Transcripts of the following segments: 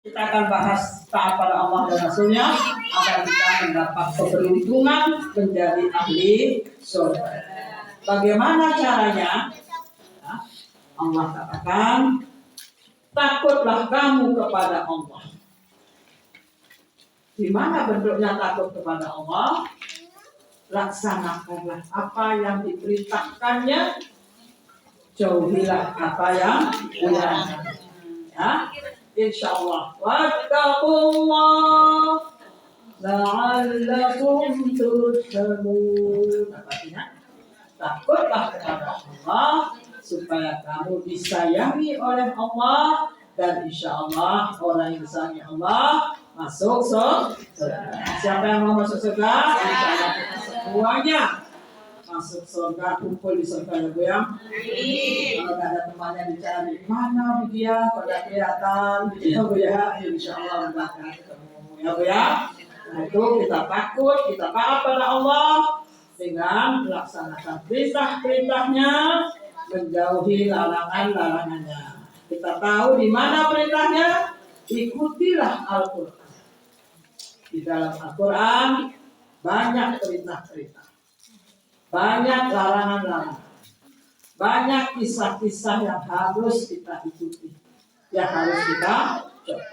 Kita akan bahas taat pada Allah dan Rasulnya agar kita mendapat keberuntungan menjadi ahli surga. Bagaimana caranya? Allah katakan, takutlah kamu kepada Allah. Di mana bentuknya takut kepada Allah? Laksanakanlah apa yang diperintahkannya, jauhilah apa yang dilarang. Ya, insyaallah. Wattaqullah la'allakum turhamun. Artinya, takutlah kepada Allah supaya kamu disayangi oleh Allah, dan insyaallah orang yang disayangi Allah masuk surga. Siapa yang mau masuk surga? Insyaallah kita semuanya masuk surga, kumpul di surga ya Bu ya. Kalau nggak ada temannya dicari mana dia, pada kelihatan gitu ya Bu ya. Insyaallah mudah ketemu ya Bu ya. Nah itu kita takut, kita taat pada Allah dengan melaksanakan perintah-perintahnya, menjauhi larangan-larangannya. Kita tahu di mana perintahnya, ikutilah Al-Quran. Di dalam Al-Quran banyak perintah-perintah, banyak larangan-larangan, banyak kisah-kisah yang harus kita ikuti, yang harus kita coba.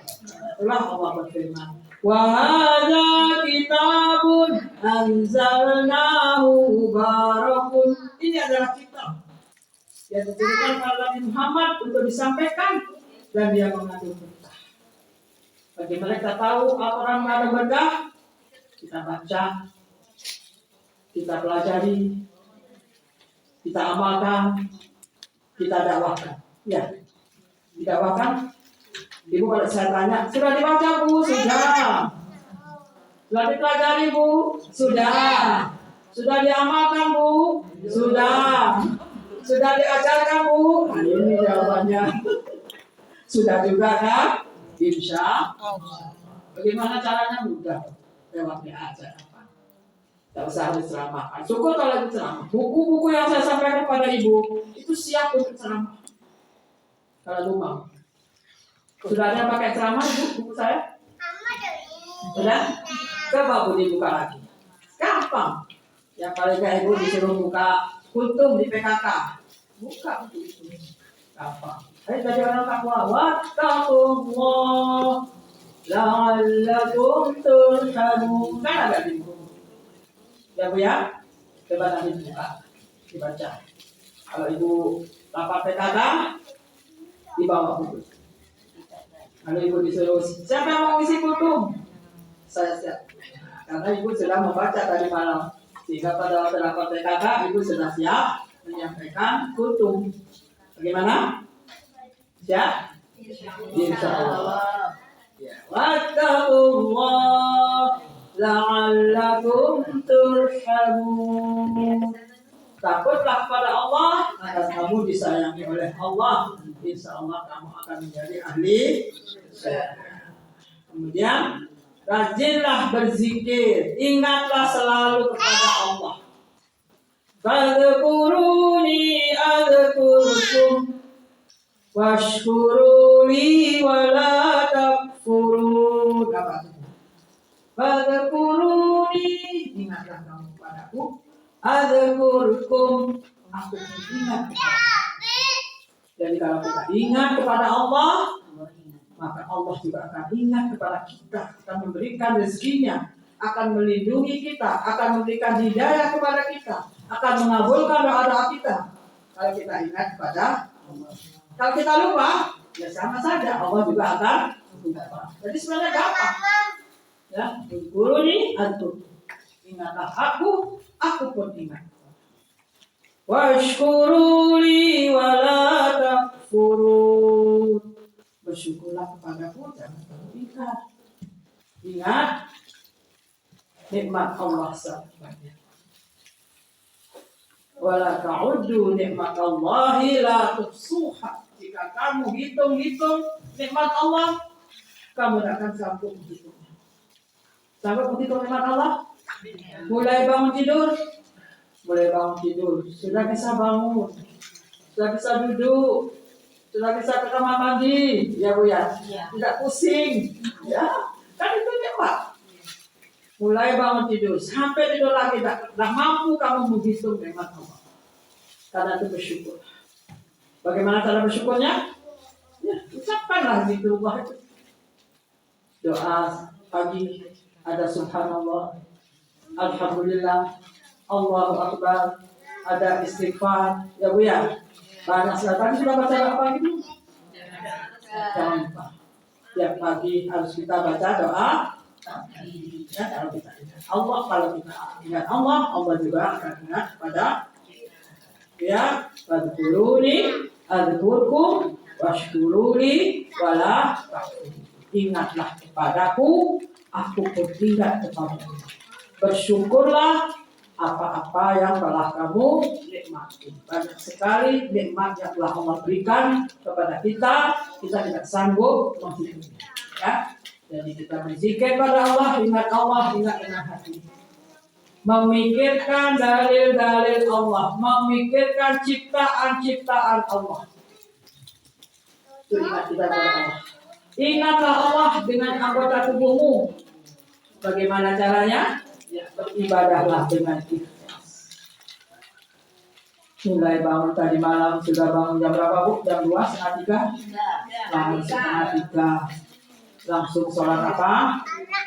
Itulah Allah berfirman, wa hadza kitabun anzalnahu mubarakun. Ini adalah kitab yang diberikan kepada Nabi Muhammad untuk disampaikan, dan dia mengandung berkah. Bagi mereka tahu Al-Quran ada berkah, kita baca, kita pelajari, kita amalkan, kita dakwahkan. Ya, didakwakan. Ibu kalau saya tanya, sudah dibaca Bu? Sudah. Sudah dipelajari Bu? Sudah. Sudah diamalkan Bu? Sudah. Sudah diajarkan Bu? Nah, ini jawabannya. Sudah juga kan? Insya Allah. Bagaimana caranya? Mudah. Lewat aja apa? Tidak usah harus ceramah. Syukur kalau itu ceramah. Buku-buku yang saya sampaikan kepada Ibu itu siap untuk ceramah. Kalau Ibu mau. Sudah ada pakai ceramah Bu, buku saya? Sudah? Coba Bu dibuka lagi. Gampang. Yang paling gak Ibu disuruh buka kultum di PKK. Buka buku itu. Gampang. Ayo jadi orang takwa. Wattaqullah la'allakum turhamun. Kan ada di buku. Ya Bu ya? Coba nanti dibuka, dibaca. Kalau Ibu lapar PKK, dibawa buku. Kalau Ibu disuruh, siapa yang mau isi kultum? Saya siap. Karena Ibu sudah membaca tadi malam. Sehingga pada waktu lapar PKK, Ibu sudah siap menyampaikan kultum. Bagaimana? Siap? Insyaallah. Wattaqullah la'allakum turhamun. Takutlah pada Allah agar kamu disayangi oleh Allah. Insyaallah kamu akan menjadi ahli surga. Kemudian rajinlah berzikir, ingatlah selalu kepada Allah. Fadhkuruni adzkurkum washkuruli wala takfurun. Fadhkuruni, ingatlah kamu padaku. Adzkurkum, aku ingat. Jadi kalau kita ingat kepada Allah, maka Allah juga akan ingat kepada kita, akan memberikan rezekinya, akan melindungi kita, akan memberikan hidayah kepada kita, akan mengabulkan doa-doa kita. Kalau kita ingat kepada Allah. Kalau kita lupa, ya sama saja, Allah juga akan lupa. Jadi sebenarnya gampang. Ya, guru ini antum. Ingatlah aku pun ingat. Washkuruli wala takfurun. Bersyukurlah kepadaku, jangan terlalu ingat. Ingat nikmat Allah sebanyak. Wala ta'uddu nikmatallahi la tuhsuha. Jika kamu hitung-hitung nikmat Allah, kamu tidak akan sanggup menghitungnya. Sanggup menghitung nikmat Allah? Mulai bangun tidur, sudah bisa bangun, sudah bisa duduk, Sudah bisa ke kamar mandi, ya Bu ya. Tidak pusing, ya. Kan itu cepat. Mulai bangun tidur sampai tidur lagi, tidak mampu kamu menghitung nikmat Allah. Karena itu bersyukur. Bagaimana cara bersyukurnya? Ya, ucapkanlah zikrullah itu. Doa pagi ada subhanallah, alhamdulillah, Allahu akbar, ada istighfar, ya Bu ya. Banyak sekali. Tadi sudah baca apa gitu? Jangan lupa. Tiap pagi harus kita baca doa. Ya, kalau kita ingat Allah, kalau kita ingat Allah, Allah juga akan ingat pada ya, fadkuruni adzkurkum washkuruni wala takfurun. Ingatlah kepadaku, aku beringat kepadamu. Bersyukurlah apa-apa yang telah kamu nikmati. Banyak sekali nikmat yang telah Allah berikan kepada kita tidak sanggup menghitungnya. Ya, jadi kita berzikir pada Allah, ingat dengan hati. Memikirkan dalil-dalil Allah, memikirkan ciptaan-ciptaan Allah. Itu ingat kita pada Allah. Ingatlah Allah dengan anggota tubuhmu. Bagaimana caranya? Ya, beribadahlah dengan ikhlas. Mulai bangun tadi malam, sudah bangun jam berapa Bu? Jam 2, setengah 3? Bangun setengah 3. Langsung sholat apa?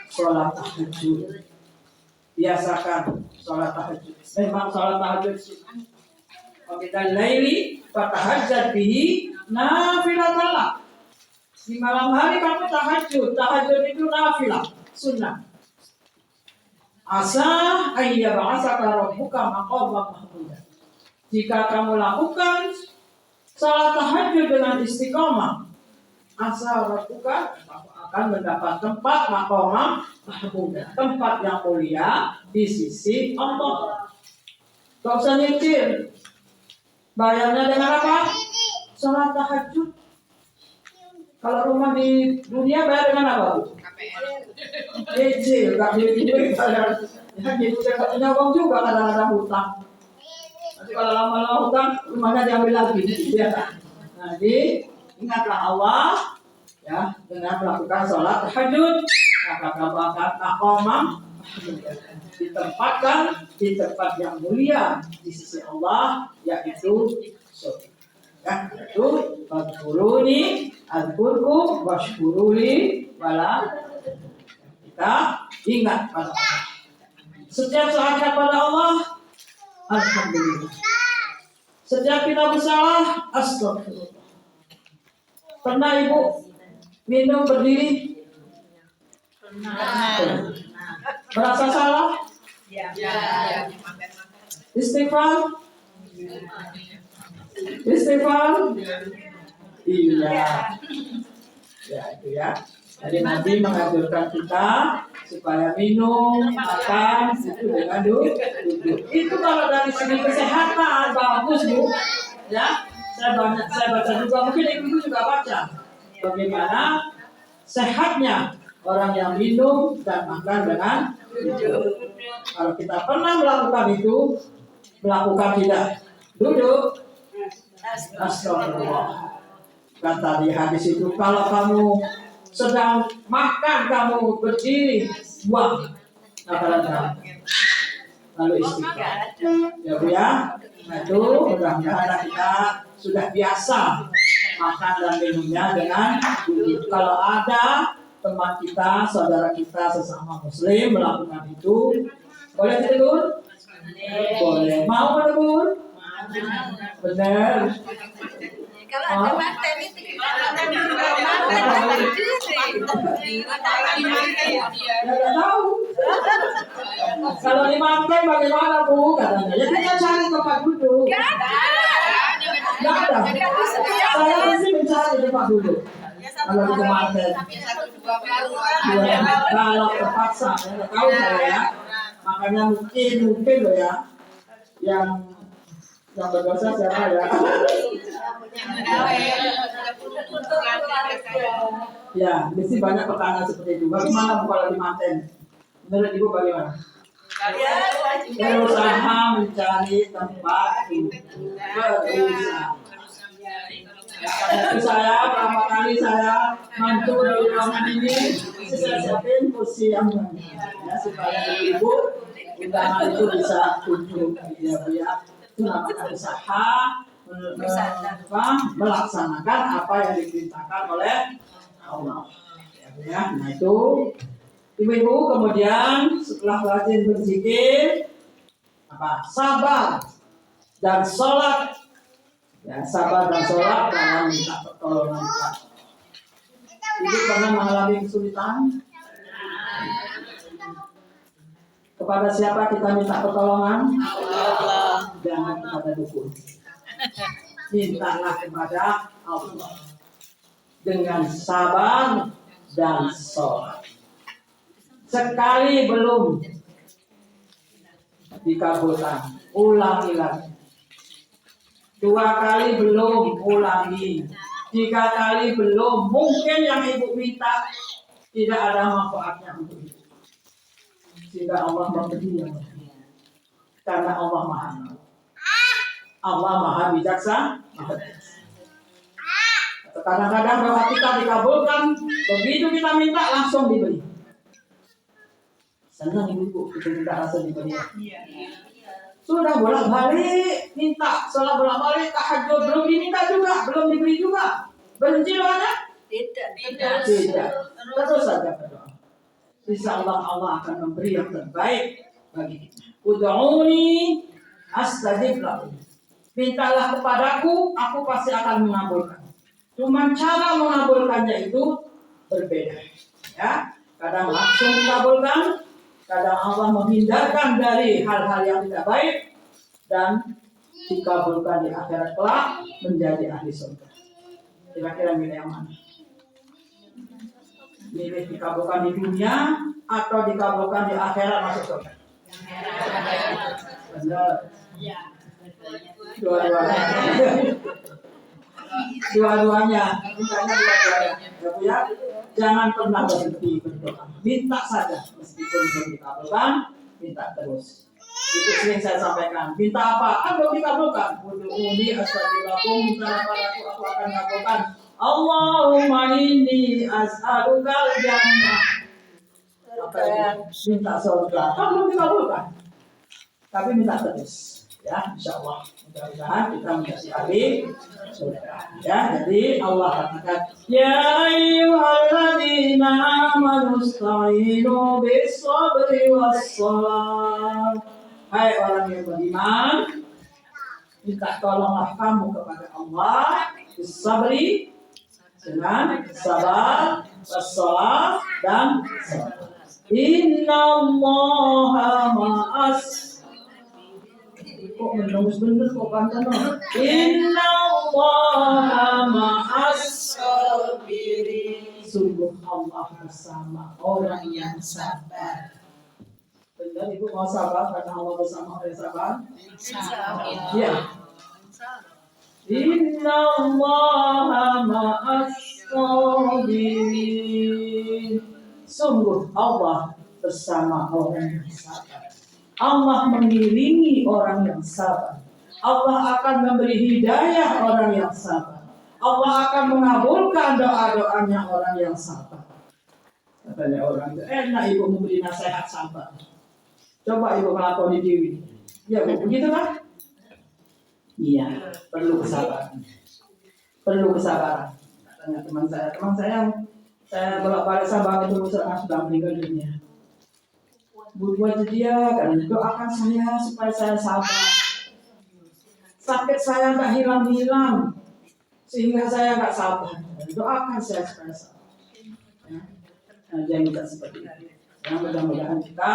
Sholat tahajud. Biasakan sholat tahajud. Memang sholat tahajud sunnah. Wabillahi laili fatahajjad bihi nafilatan lak. Di malam hari kamu tahajud. Tahajud itu nafilah, sunnah. Asa ayyab'asaka rabbuka maqaman mahmuda. Jika kamu lakukan salat tahajud dengan istiqomah, asa rabbuka akan mendapat tempat maqaman mahmuda, tempat yang mulia di sisi Allah. Gak usah nyicil. Bayarnya dengan apa? Salat tahajud. Kalau rumah di dunia bayar dengan apa Bu? Nyicil, gak duit bayar. Ya, nyicil gak punya uang juga, kadang-kadang hutang. Nanti kalau lama-lama hutang, rumahnya diambil lagi. Ya. Jadi ingatlah Allah ya dengan melakukan sholat tahajud. Maka kamu akan maqamam ditempatkan di tempat yang mulia di sisi Allah, yaitu surga. Ya, itu fadkuruni adzkurkum washkuruli wala. Kita ingat pada Allah. Setiap saat kepada Allah, alhamdulillah. Setiap kita bersalah, astagfirullah. Pernah Ibu minum berdiri? Pernah. Merasa salah? Ya. Istighfar? Istighfar? Iya. Ya, itu ya. Jadi Nabi menganjurkan kita supaya minum, makan itu dengan duduk. Itu kalau dari segi kesehatan bagus Bu. Ya, saya baca juga, mungkin Ibu juga baca. Bagaimana sehatnya orang yang minum dan makan dengan duduk. Kalau kita pernah melakukan itu, melakukan tidak duduk, astagfirullah. Kata di hadis itu, kalau kamu sedang makan, kamu berdiri, buang makanan, lalu istighfar. Ya Bu ya. Nah itu mudah-mudahan kita sudah biasa makan dan minumnya dengan duduk. Kalau ada teman kita, saudara kita sesama Muslim melakukan itu, boleh ditegur? Boleh. Mau menegur? Benar. Kalau ada manten itu gimana? Tidak tahu. Kalau di manten bagaimana Bu? Katanya. Ya kita cari tempat duduk. Gak ada. Saya mesti mencari tempat duduk. Kalau di manten. Kalau terpaksa, ya tahu saya ya. Makanya mungkin loh ya, yang berdosa siapa ya? Ya, mesti banyak pertanyaan seperti itu. Bagaimana Bu kalau di manten? Menurut Ibu bagaimana? Berusaha mencari tempat duduk. Berusaha. Karena itu saya berapa kali saya mantu di ruangan ini, saya siapin kursi yang ya supaya ibu undangan itu bisa duduk ya Bu ya. Itu namanya usaha melaksanakan apa yang diperintahkan oleh Allah. Ya Bu ya. Nah itu ibu-ibu kemudian setelah rajin berzikir apa? Sabar dan sholat. Ya, sabar dan sholat dalam minta pertolongan Tuhan. Ibu pernah mengalami kesulitan? Kepada siapa kita minta pertolongan? Allah. Jangan kepada dukun. Mintalah kepada Allah dengan sabar dan sholat. Sekali belum dikabulkan, ulangi lagi. 2 kali belum, ulangi. 3 kali belum, mungkin yang ibu minta tidak ada manfaatnya untuk ibu. Sehingga Allah memberi yang lebih. Karena Allah Maha Tahu. Allah Maha Bijaksana. Kadang-kadang doa kita dikabulkan, begitu kita minta langsung diberi. Senang ibu kita minta langsung diberi. Sudah bolak-balik minta, sholat bolak-balik tahajud belum diminta juga, belum diberi juga. Berhenti doanya? Tidak. Terus saja berdoa. Insya Allah akan memberi yang terbaik bagi kita. Ud'uni astajib lakum. Mintalah kepadaku, aku pasti akan mengabulkan. Cuman cara mengabulkannya itu berbeda. Ya, kadang langsung dikabulkan, kadang Allah menghindarkan dari hal-hal yang tidak baik dan dikabulkan di akhirat kelak menjadi ahli surga. Kira-kira milih yang mana? Milih dikabulkan di dunia atau dikabulkan di akhirat masuk surga? Benar. Dua-duanya. Mintanya dua-duanya. Ya Bu ya. Jangan pernah berhenti berdoa. Minta saja, meskipun belum dikabulkan, minta terus. Itu sering saya sampaikan. Minta apa? Kan belum dikabulkan. Ud'uni astajib lakum. Minta padaku, aku akan kabulkan. Allahumma inni as'alukal jannah. Apa itu? Minta surga. Kan belum dikabulkan. Tapi minta terus. Ya, insya Allah. Mudah-mudahan kita menjadi ahli surga. Ya, jadi Allah katakan, Ya ayyuhalladzina amanu ista'inu bis-sabri was-shalah. Hai orang yang beriman, minta tolonglah kamu kepada Allah bis-sabri dengan sabar, was-shalah dan salat. Innallaha ma'as. Kok menunggu bener kok pantan dong. Innallaha ma'as sabirin. Sungguh Allah bersama orang yang sabar. Benar ibu mau sabar karena Allah bersama orang yang sabar. Iya. Innallaha ma'as sabirin. Sungguh Allah bersama orang yang sabar. Allah mengiringi orang yang sabar. Allah akan memberi hidayah orang yang sabar. Allah akan mengabulkan doa-doanya orang yang sabar. Katanya orang itu, enak ibu memberi nasihat sabar. Coba ibu melakoni diri. Ya Bu, begitu kan? Iya, perlu kesabaran. Perlu kesabaran. Katanya teman saya bolak-balik sabar itu sudah meninggal dunia. Buat dia kan doakan saya supaya saya sabar. Sakit saya nggak hilang-hilang sehingga saya nggak sabar. Doakan saya supaya sabar. Ya. Nah, jangan minta seperti itu. Ya, mudah-mudahan kita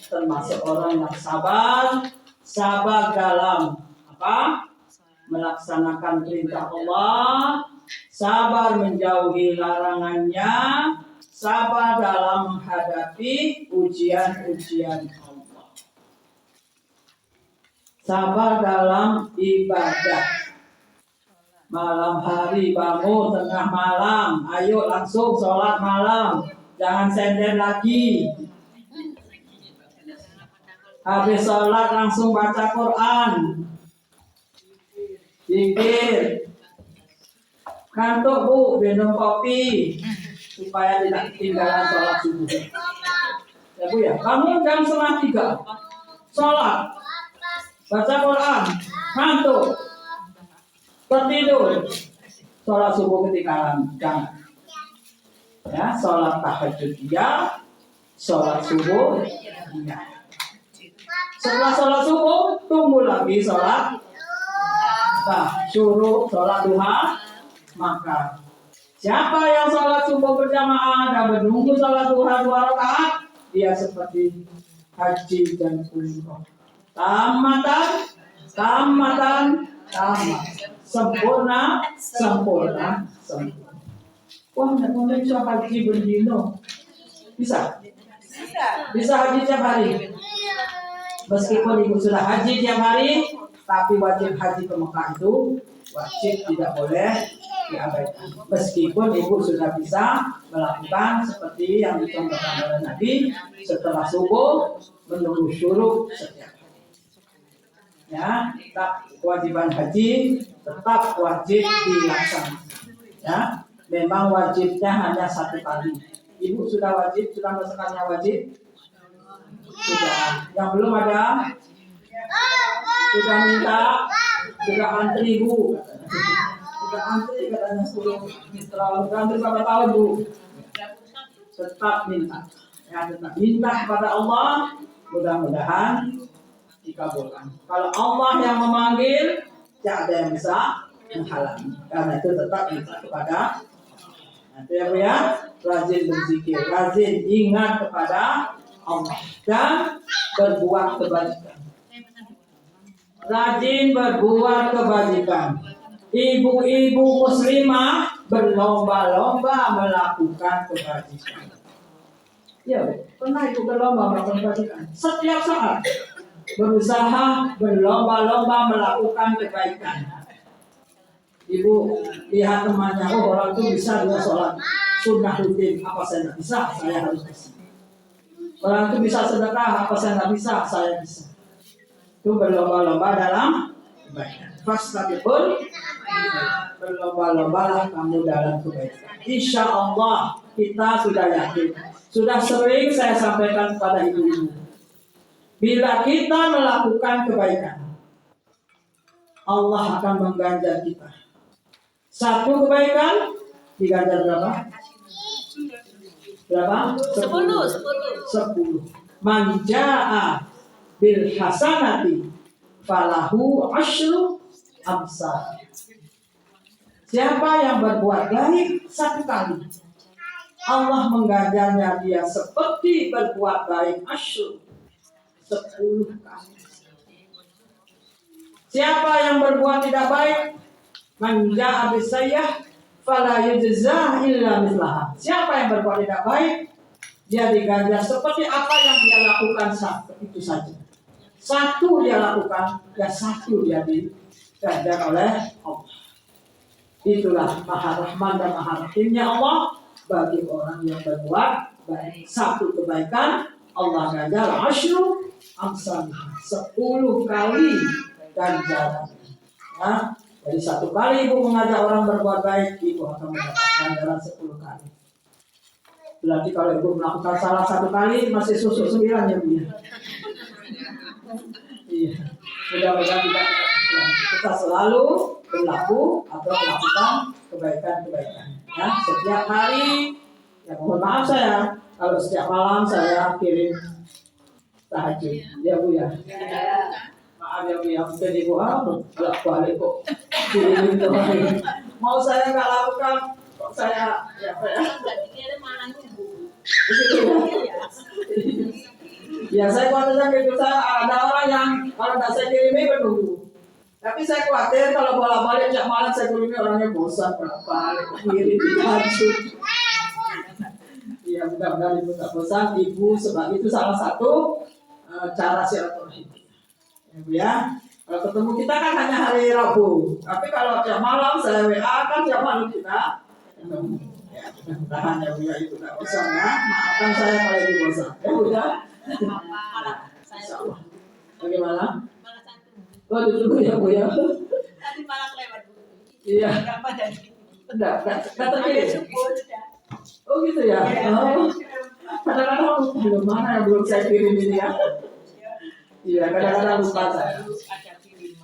termasuk orang yang sabar dalam apa? Melaksanakan perintah Allah, sabar menjauhi larangannya, sabar dalam menghadapi ujian-ujian Allah. Sabar dalam ibadah. Malam hari bangun tengah malam, ayo langsung sholat malam. Jangan sender lagi. Habis sholat langsung baca Quran. Zikir. Ngantuk Bu, minum kopi supaya tidak ketinggalan sholat subuh. Ya Bu ya, bangun jam 2:30, sholat, baca Quran, ngantuk, tertidur, sholat subuh ketinggalan, jangan. Ya, sholat tahajud dia, sholat subuh dia. Setelah sholat subuh, tunggu lagi sholat syuruk, sholat duha, maka siapa yang sholat subuh berjamaah dan menunggu sholat duha 2 rakaat, dia seperti haji dan umroh. Tamatan, sempurna. Wah, nak bisa haji berdino. Bisa haji tiap hari. Meskipun ibu sudah haji tiap hari, tapi wajib haji ke Mekah itu wajib, tidak boleh diabaikan. Meskipun ibu sudah bisa melakukan seperti yang dicontohkan oleh Nabi, setelah subuh menunggu syuruk setiap hari. Ya, tetap kewajiban haji tetap wajib dilaksanakan. Ya, memang wajibnya hanya 1 kali. Ibu sudah wajib, sudah merasakannya wajib? Sudah. Yang belum ada? Sudah minta? Sudah antri Bu? Sudah antri katanya 10. Terlalu antri berapa tahun Bu? Tetap minta. Ya, tetap minta kepada Allah. Mudah-mudahan dikabulkan. Kalau Allah yang memanggil, tidak ada yang bisa menghalangi. Karena itu tetap minta kepada Allah. Itu ya Bu ya, rajin berzikir, rajin ingat kepada Allah dan berbuat kebajikan. Rajin berbuat kebajikan. Ibu-ibu muslimah berlomba-lomba melakukan kebajikan. Ya, pernah ibu berlomba melakukan kebajikan. Setiap saat berusaha berlomba-lomba melakukan kebaikan. Ibu lihat temannya, oh orang itu bisa dia sholat sunnah rutin, apa saya tidak bisa, saya harus bisa. Orang itu bisa sedekah, apa saya tidak bisa, saya bisa. Itu berlomba-lomba dalam kebaikan. Fastabiqul, berlomba-lombalah kamu dalam kebaikan. Insya Allah kita sudah yakin, sudah sering saya sampaikan kepada ibu-ibu. Bila kita melakukan kebaikan, Allah akan mengganjar kita. 1 kebaikan diganjar berapa? 10. Man jaa bil hasanati falahu asyru amsal. Siapa yang berbuat baik 1 kali, Allah mengganjarnya dia seperti berbuat baik asyru 10 kali. Siapa yang berbuat tidak baik, man jaa bisayyah fala yujza illa mithlaha. Siapa yang berbuat tidak baik, dia diganjar seperti apa yang dia lakukan itu saja. 1 dia lakukan, ya 1 dia diganjar oleh Allah. Itulah Maha Rahman dan Maha Rahimnya Allah bagi orang yang berbuat baik. 1 kebaikan Allah ganjar asyru amsal, 10 kali ganjaran. Nah, jadi 1 kali ibu mengajak orang berbuat baik, ibu akan mendapatkan ganjaran 10 kali. Berarti kalau ibu melakukan salah 1 kali, masih susuk 9 ya Bu ya. Iya. Mudah-mudahan kita selalu berlaku atau melakukan kebaikan-kebaikan. Ya, setiap hari. Ya mohon maaf saya, kalau setiap malam saya kirim tahajud. Ya Bu ya. Maaf ya Bu ya, mungkin ibu kalau balik kok kirim itu hari. Mau saya nggak lakukan, kok saya ya Pak ya. Ya saya khawatir gitu, ada orang yang kalau tidak saya kirimi menunggu. Tapi saya khawatir kalau bolak-balik tiap malam saya kirimi orangnya bosan bolak-balik kirim tahajud. Ya mudah-mudahan ibu tak bosan. Ibu sebab itu salah satu cara silaturahim. Ya Bu ya. Kalau ketemu kita kan hanya hari Rabu. Tapi kalau tiap malam saya WA kan tiap malam kita ketemu. Ya mudah-mudahan ya Bu ya, ibu tak bosan ya. Maafkan saya kalau ibu bosan. Ya Bu ya. Insyaallah. Bagaimana? Oh dulu ya Bu ya. Tadi malah lewat Bu. Iya. Enggak terpilih. Oh gitu ya. Oh. Kadang-kadang belum mana yang belum saya kirim ini ya. Iya, kadang-kadang lupa saya.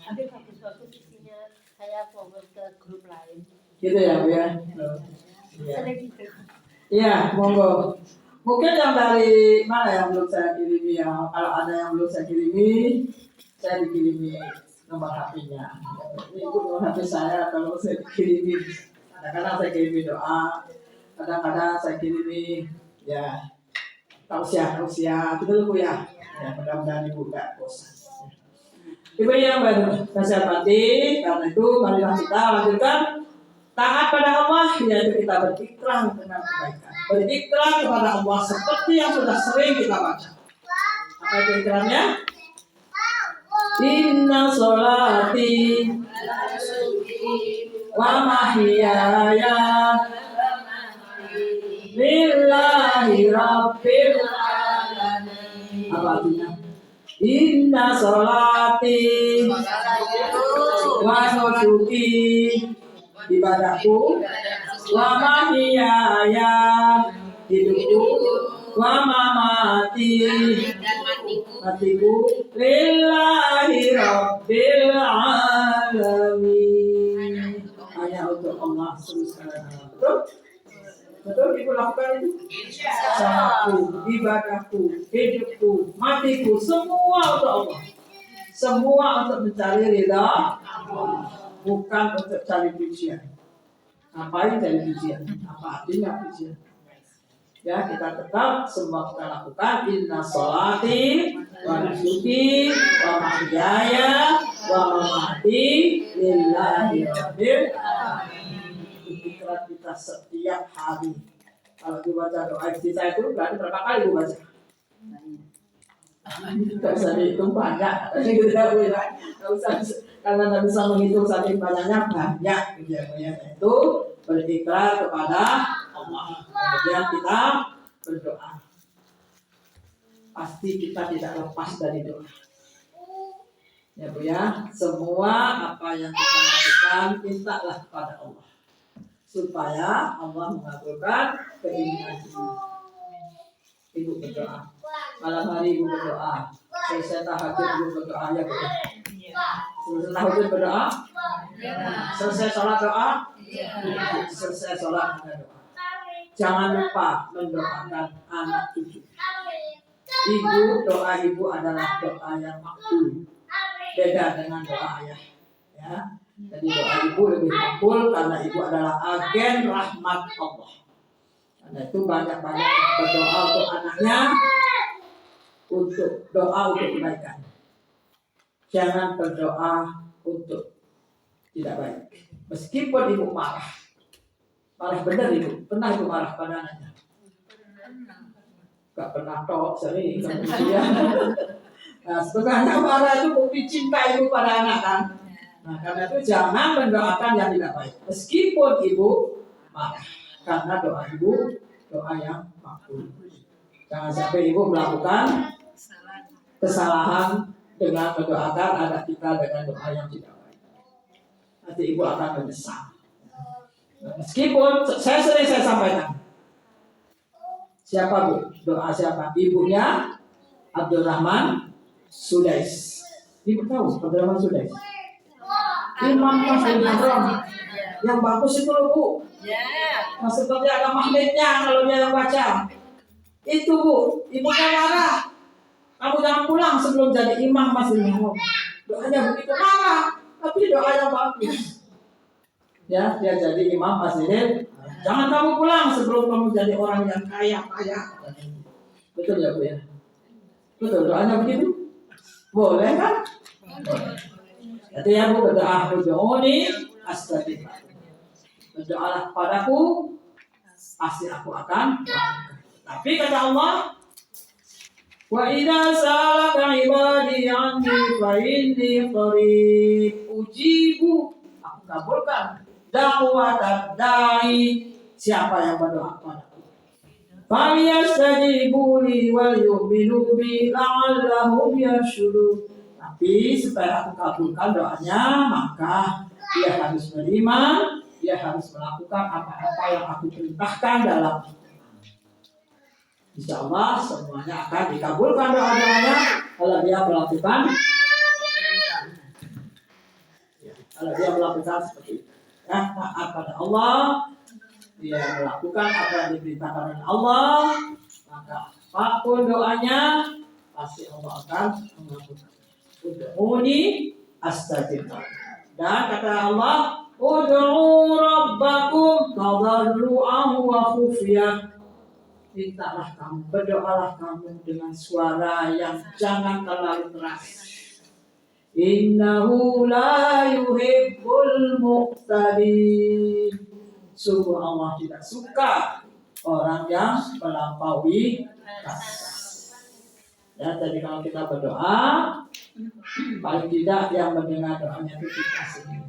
Nanti suatu isinya saya forward ke grup lain. Gitu ya, Bu ya. Iya. Iya, monggo. Mungkin yang dari mana yang belum saya kirimi ya. Kalau ada yang belum saya kirimi, saya dikirimi nomor HP-nya. Ini nomor HP saya kalau saya dikirimi. Kadang-kadang saya kirimi doa, kadang-kadang saya kirimi ya tausiah betul Bu ya. Ya mudah-mudahan Ibu nggak bosan. Ibu yang baru saya hormati, karena itu marilah kita lanjutkan taat pada Allah, yaitu kita berikrah dengan kebaikan. Berikrah kepada Allah seperti yang sudah sering kita baca. Apa itu ikrarnya? Inna sholati wa mahyaya lillahi rabbil alamin. Apa artinya? Inna sholati wa nusuki, ibadahku, wa mahyaya, hidupku, wa mamati, matiku, lillahi rabbil alamin. Hanya untuk Allah subhanahu. Betul? Betul Ibu lakukan itu? Salahku, ibadahku, hidupku, matiku, semua untuk Allah. Semua untuk mencari ridha Allah, bukan untuk cari pujian. Ngapain cari pujian? Apa artinya pujian? Ya, kita tetap semua kita lakukan inna sholati wa nusuki wa mahyaya wa mamati lillahi rabbil alamin. Pikiran kita setiap hari. Kalau dibaca doa istighfar itu berarti berapa kali Bu baca? Tidak bisa dihitung banyak. Tidak usah, karena tidak bisa menghitung saking banyaknya banyak. Itu berikhlas kepada Allah. Kemudian kita berdoa. Pasti kita tidak lepas dari doa. Ya Bu ya, semua apa yang kita lakukan mintalah kepada Allah, supaya Allah mengabulkan keinginan kita. Ibu berdoa. Malam hari Ibu berdoa. Selesai tahajud Ibu berdoa ya Bu. Selesai tahajud berdoa. Selesai sholat doa. Selesai sholat doa. Jangan lupa mendoakan anak cucu. Ibu, doa Ibu adalah doa yang makbul. Beda dengan doa ayah. Ya. Jadi doa Ibu lebih makbul karena Ibu adalah agen rahmat Allah. Karena itu banyak-banyak berdoa untuk anaknya, untuk doa untuk kebaikan. Jangan berdoa untuk tidak baik. Meskipun Ibu marah benar Ibu, pernah Ibu marah pada anaknya? Gak pernah toh, sering kemudian. Nah, sebenarnya marah itu bukti cinta Ibu pada anak kan. Nah, karena itu jangan mendoakan yang tidak baik. Meskipun Ibu marah, karena doa Ibu doa yang makbul. Jangan sampai Ibu melakukan kesalahan dengan mendoakan anak kita dengan doa yang tidak baik. Nanti Ibu akan menyesal. Meskipun saya sampaikan. Siapa Bu? Doa siapa? Ibunya Abdurrahman Sudais. Ibu tahu Abdurrahman Sudais? Imam Masjidil Haram. Yang bagus itu loh Bu. Nah, seperti ada magnetnya kalau dia yang baca. Itu Bu, ibunya marah. Kamu jangan pulang sebelum jadi imam Masjidil Haram. Doanya begitu marah, tapi doa yang bagus. Ya, dia jadi imam Masjidil. Jangan kamu pulang sebelum kamu jadi orang yang kaya. Betul ya Bu ya? Betul, doanya begitu? Boleh kan? Jadi ya Bu berdoa, berdoa astajib. Berdoalah kepadaku, pasti aku akan. Tapi kata Allah, wa idza salaka ibadi anni fa inni qarib ujibu, aku kabulkan da'wat da'i, siapa yang berdoa kepadaku. Falyastajibu li wal yu'minu bi la'allahum yarshudun. Tapi supaya aku kabulkan doanya, maka dia harus beriman, dia harus melakukan apa-apa yang aku perintahkan dalam. Insya Allah semuanya akan dikabulkan doa-doanya kalau dia melakukan seperti itu. Ya, taat pada Allah, dia melakukan apa yang diberitakan oleh Allah, maka apapun doanya pasti Allah akan mengabulkan. Ud'uni astajib lakum. Dan kata Allah, ud'u rabbakum tadarru'an wa khufyah. Mintalah kamu, berdoalah kamu dengan suara yang jangan terlalu keras. Innahu la yuhibbul muqtadin. Sungguh Allah tidak suka orang yang melampaui batas. Ya, jadi kalau kita berdoa, paling tidak yang mendengar doanya itu kita sendiri.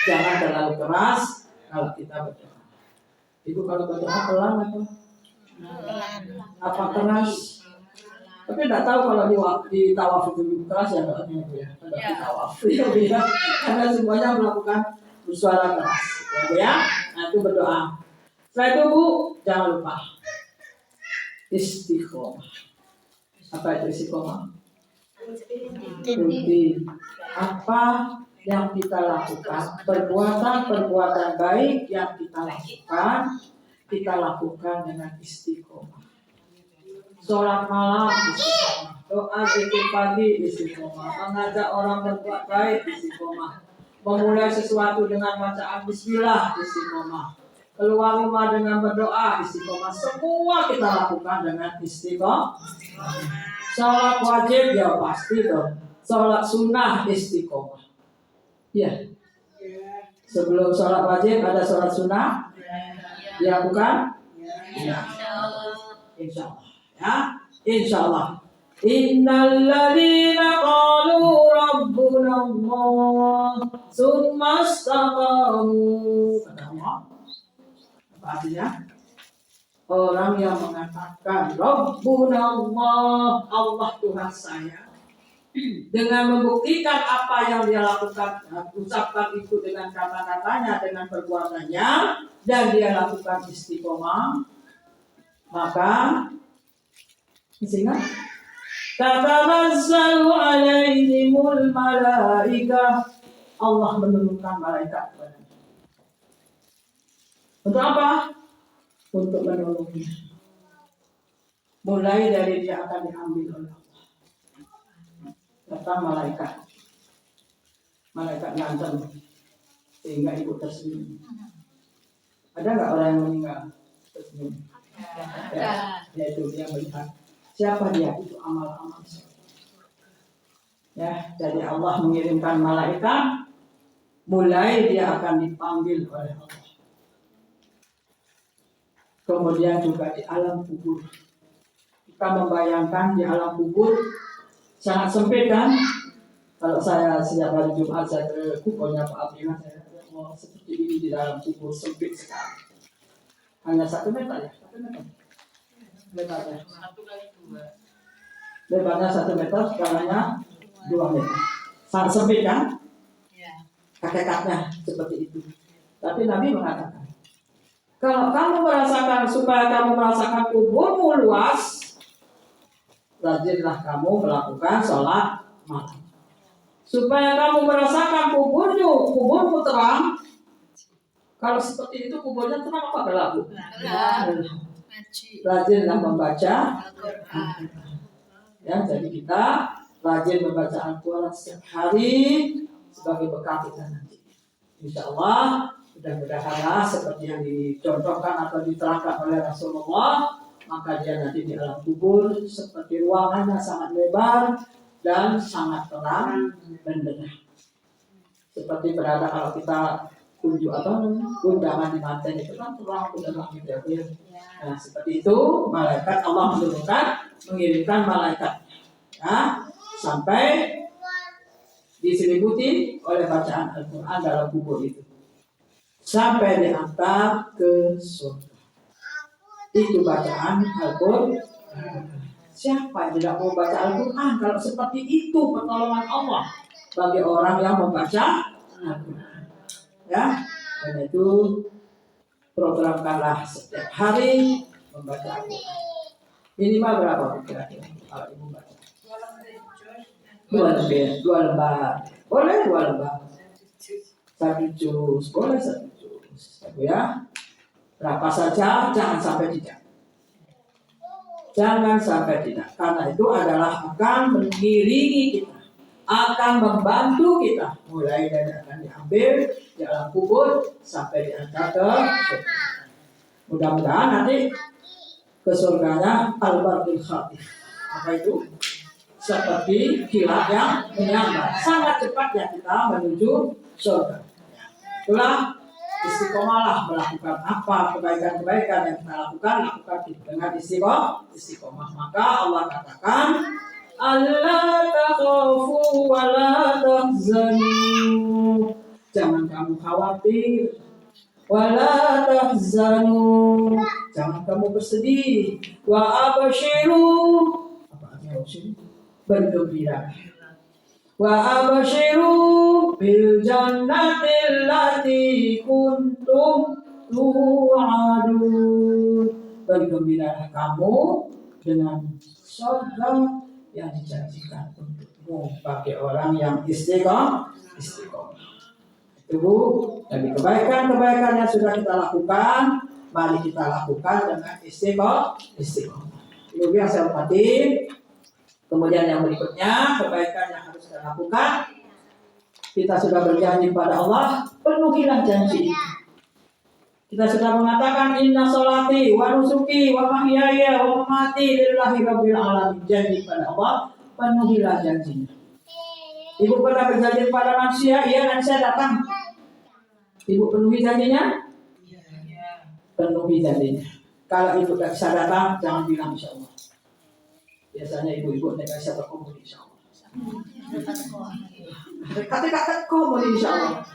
Jangan terlalu keras kalau kita berdoa. Ibu kalau berdoa pelan atau apa keras? Tapi tidak tahu kalau di tawaf itu keras ya doanya ya. Di tawaf ya. Karena semuanya melakukan bersuara keras ya. Nah itu berdoa. Setelah itu Bu, jangan lupa istiqomah. Apa itu istiqomah? Rutin. Apa yang kita lakukan, perbuatan baik yang kita lakukan dengan istiqomah. Sholat malam istiqomah, doa zikir pagi istiqomah, mengajak orang berbuat baik istiqomah, memulai sesuatu dengan bacaan bismillah istiqomah, keluar rumah dengan berdoa istiqomah. Semua kita lakukan dengan istiqomah. Sholat wajib ya pasti dong, sholat sunnah istiqomah. Ya. Sebelum sholat wajib ada sholat sunnah? Ya bukan? Ya. Insya Allah. Ya, insya Allah. Innal ladzina qalu rabbuna Allah tsumma istaqamu. Apa artinya? Orang yang mengatakan Rabbuna Allah, Allah Tuhan saya, dengan membuktikan apa yang dia lakukan, ucapkan itu dengan kata-katanya, dengan perbuatannya, dan dia lakukan istiqomah, maka ingat, tatanazzalu alaihimul malaikah, Allah menurunkan malaikat kepadanya. Untuk apa? Untuk menolongnya. Mulai dari dia akan diambil oleh Allah. Datang malaikat ngancam sehingga ikut tersenyum. Ada nggak orang yang meninggal tersenyum? Ya, yaitu dia melihat siapa dia, itu amal-amal. Ya, jadi Allah mengirimkan malaikat, mulai dia akan dipanggil oleh Allah. Kemudian juga di alam kubur. Kita membayangkan di alam kubur sangat sempit kan? Kalau saya setiap hari Jumat saya ke kuburnya Pak Abdillah, saya mau seperti ini di dalam kubur sempit sekali. Hanya 1 meter ya, 1 meter. Lebarnya 1x2. Lebarnya 1 meter, sekarangnya 2 meter. Sangat sempit kan? Kakek-kakeknya seperti itu. Tapi Nabi mengatakan, kalau kamu merasakan, supaya kamu merasakan kuburmu luas, rajinlah kamu melakukan sholat malam. Supaya kamu merasakan kuburmu terang. Kalau seperti itu kuburnya terang apa berlaku? Rajinlah membaca Al-Quran. Ya, jadi kita rajin membaca Al-Quran setiap hari sebagai bekal kita nanti. Insya Allah. Mudah-mudahan seperti yang dicontohkan atau diterangkan oleh Rasulullah, maka dia nanti di alam kubur seperti ruangannya sangat lebar dan sangat terang benderang. Seperti berada kalau kita undangan di manten itu kan terang benderang gitu ya. Nah seperti itu malaikat Allah mengirimkan malaikat ya, sampai diselimuti oleh bacaan Al-Quran dalam kubur itu. Sampai diantar ke surga. Itu bacaan Al-Quran. Siapa yang tidak mau baca Al-Quran? Kalau seperti itu pertolongan Allah bagi orang yang membaca Al-Quran. Ya, Karena itu programkanlah setiap hari membaca Al-Quran. Minimal berapa kira-kira kalau ibu baca? 2 lembar. Boleh 2 lembar. 1 juz, boleh 1 juz. Ya. Berapa saja, jangan sampai tidak. Jangan sampai tidak. Karena itu adalah akan mengiringi kita, akan membantu kita. Mulai dari akan diambil di alam kubur sampai diangkat ke surga. Mudah-mudahan nanti ke surganya al-barqil khatib. Apa itu? Seperti kilat yang menyambar. Sangat cepat ya kita menuju surga. Itulah istiqomahlah melakukan apa kebaikan-kebaikan yang kita lakukan dengan istiqomah. Maka Allah katakan, Allah takhafu wa la tahzanu. Jangan kamu khawatir, wa la tahzanu. Jangan kamu bersedih, wa abshiru. Apa artinya abshiru? Bergembira. Wa abshiru bil jannatil lati kuntum tu'adun. Bergembiralah kamu dengan surga yang dijanjikan untukmu bagi orang yang istiqomah. Itu Bu, dari kebaikan-kebaikan yang sudah kita lakukan, mari kita lakukan dengan istiqomah. Ibu yang saya hormati, kemudian yang berikutnya, kebaikan yang harus kita lakukan, kita sudah berjanji pada Allah, penuhilah janji. Kita sudah mengatakan inna sholati wa nusuki wa mahyaya wa mamati lillahi rabbil alamin. Janji pada Allah, penuhilah janjinya. Ibu pernah berjanji pada manusia, iya nanti saya datang. Ibu penuhi janjinya? Penuhi janjinya. Kalau ibu tidak bisa datang, jangan bilang insya Allah. Biasanya ibu-ibu tidak bisa berkomunikasi insya Allah. Kata-kata komunikasi insya Allah.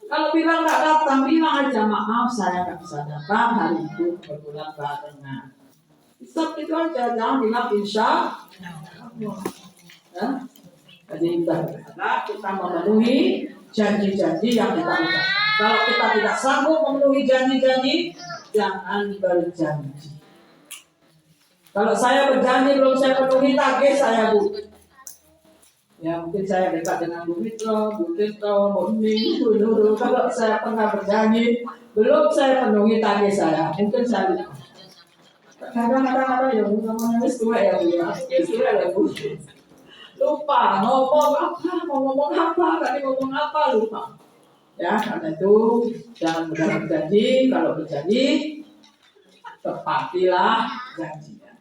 Kalau bilang nggak datang, bilang aja maaf saya nggak bisa datang hari itu kebetulan barengan. Stop itu aja, jangan bilang insya Allah. Ya? Jadi kita memenuhi janji-janji yang kita ucapkan. Kalau kita tidak sanggup memenuhi janji-janji, jangan berjanji. Kalau saya berjanji belum saya penuhi, tagih saya Bu. Ya mungkin saya dekat dengan Bu Mitra, Bu Tito, Bu Ning, Bu Nurul. Kalau saya pernah berjanji belum saya penuhi, tagih saya. Mungkin saya lupa. Kadang-kadang ya Bu, namanya tua ya Bu ya. Tua ya Bu. Lupa mau ngomong apa, tadi ngomong apa lupa. Ya karena itu jangan mudah berjanji. Kalau berjanji tepatilah janjinya.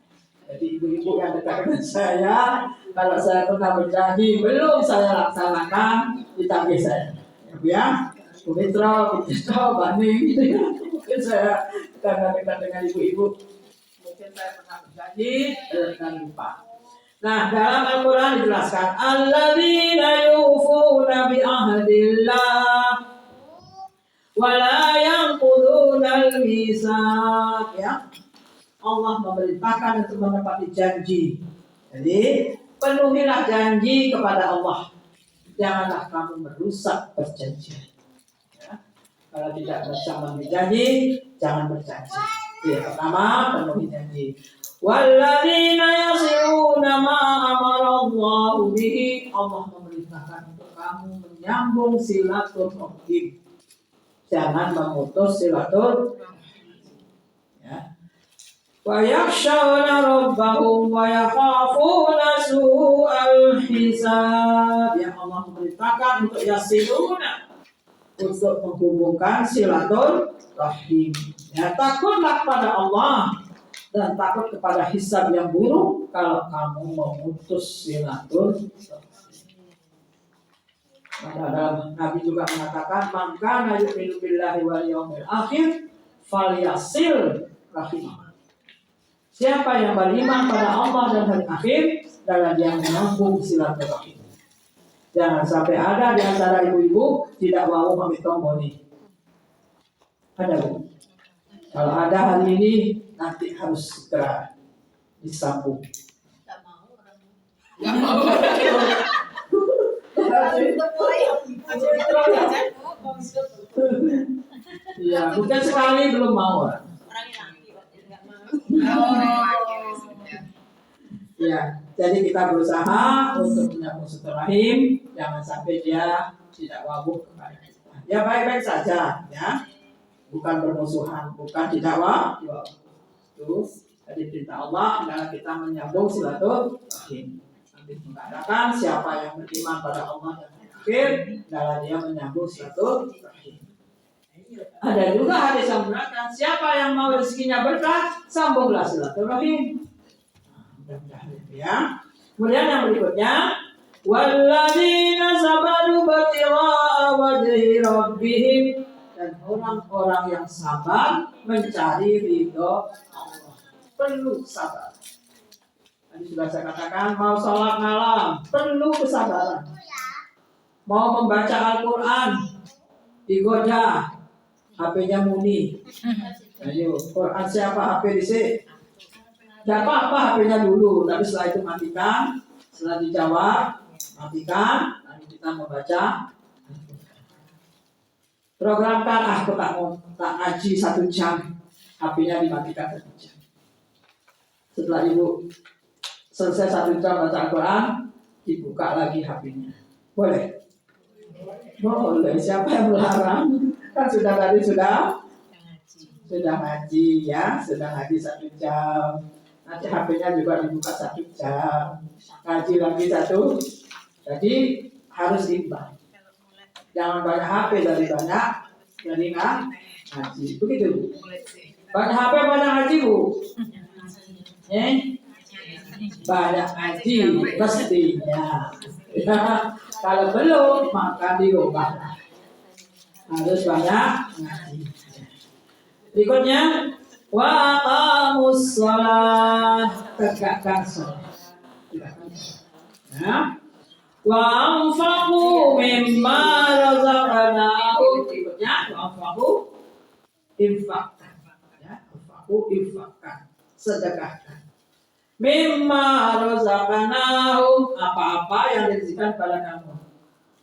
Jadi ibu-ibu yang dekat dengan saya, kalau saya pernah berjanji belum saya laksanakan, ditagih saya. Ya, Bu Mitra, Bu Tito, Baning, gitu ya. Mungkin saya karena dekat dengan ibu-ibu, mungkin saya pernah berjanji dan lupa. Nah, dalam Al-Quran dijelaskan, alladzina yufuna bi ahdillah wa la yanquduna al-mitsaq, ya. Allah memerintahkan untuk menepati janji. Jadi penuhilah janji kepada Allah. Janganlah kamu merusak perjanjian. Ya. Kalau tidak bisa memenuhi janji, jangan berjanji. Yang pertama, penuhi janji. Walladzina yasiluna ma amara Allahu bihi. Allah memerintahkan untuk kamu menyambung silaturahim. Jangan memutus silaturahim. Ya. Wa yakhshawna rabbahum wa yakhafuna su'al hisab. Yang Allah memerintahkan untuk yasiluna, untuk menghubungkan silaturahim. Ya, takutlah kepada Allah dan takut kepada hisab yang buruk kalau kamu memutus silaturahim. Maka Nabi juga mengatakan, "Man kana yu'minu billahi wal yawmil akhir falyasil rahimah." Siapa yang beriman pada Allah dan hari akhir, dan dia menyambung silaturahim. Jangan sampai ada di antara ibu-ibu tidak mau pamit tomboni. Ada Bu? Kalau ada hari ini, nanti harus segera disambung. Gak mau. Ya, mungkin sekali belum mau. Ya, jadi kita berusaha untuk menyambung silaturahim, jangan sampai dia tidak wabuk kepada kita. Ya baik-baik saja, ya, bukan bermusuhan, bukan tidak wabuk. Itu jadi perintah Allah adalah kita menyambung silaturahim. Nanti mengatakan siapa yang beriman pada Allah dan akhir, adalah dia menyambung silaturahim. Ada juga hadis yang mengatakan siapa yang mau rezekinya berkah, sambunglah silaturahim. Ya. Kemudian yang berikutnya, walladzina sabaru batigha'a wajhi rabbihim, dan orang-orang yang sabar mencari ridho Allah. Perlu sabar. Tadi sudah saya katakan, mau sholat malam perlu kesabaran. Mau membaca Al-Quran digoda, HP-nya muni. Ayo, Quran siapa HP di sini? Tidak apa-apa HP-nya dulu, tapi setelah itu matikan, setelah dijawab, matikan, lalu kita membaca. Programkan, aku tak ngaji 1 jam, HP-nya dimatikan 1 jam. Setelah ibu selesai 1 jam baca Al-Quran, dibuka lagi HP-nya. Boleh? Boleh, siapa yang melarang? Kan sudah ngaji ya, sudah ngaji 1 jam. Nanti HP-nya juga dibuka 1 jam, ngaji lagi 1. Jadi harus imbang. Jangan banyak HP dari banyak, jadi ngaji. Begitu Bu. Banyak HP banyak ngaji Bu. Banyak ngaji mestinya. Ya, kalau belum maka dirubah. Harus banyak ngaji. Berikutnya, wa aqamus shalah, tegakkan salat. Ya. Wa anfaqu mimma razaqnahum. Berikutnya, wa anfaqu infakkan. Ya, anfaqu infakkan, sedekahkan. Mimma razaqnahum, apa-apa yang diberikan pada kamu.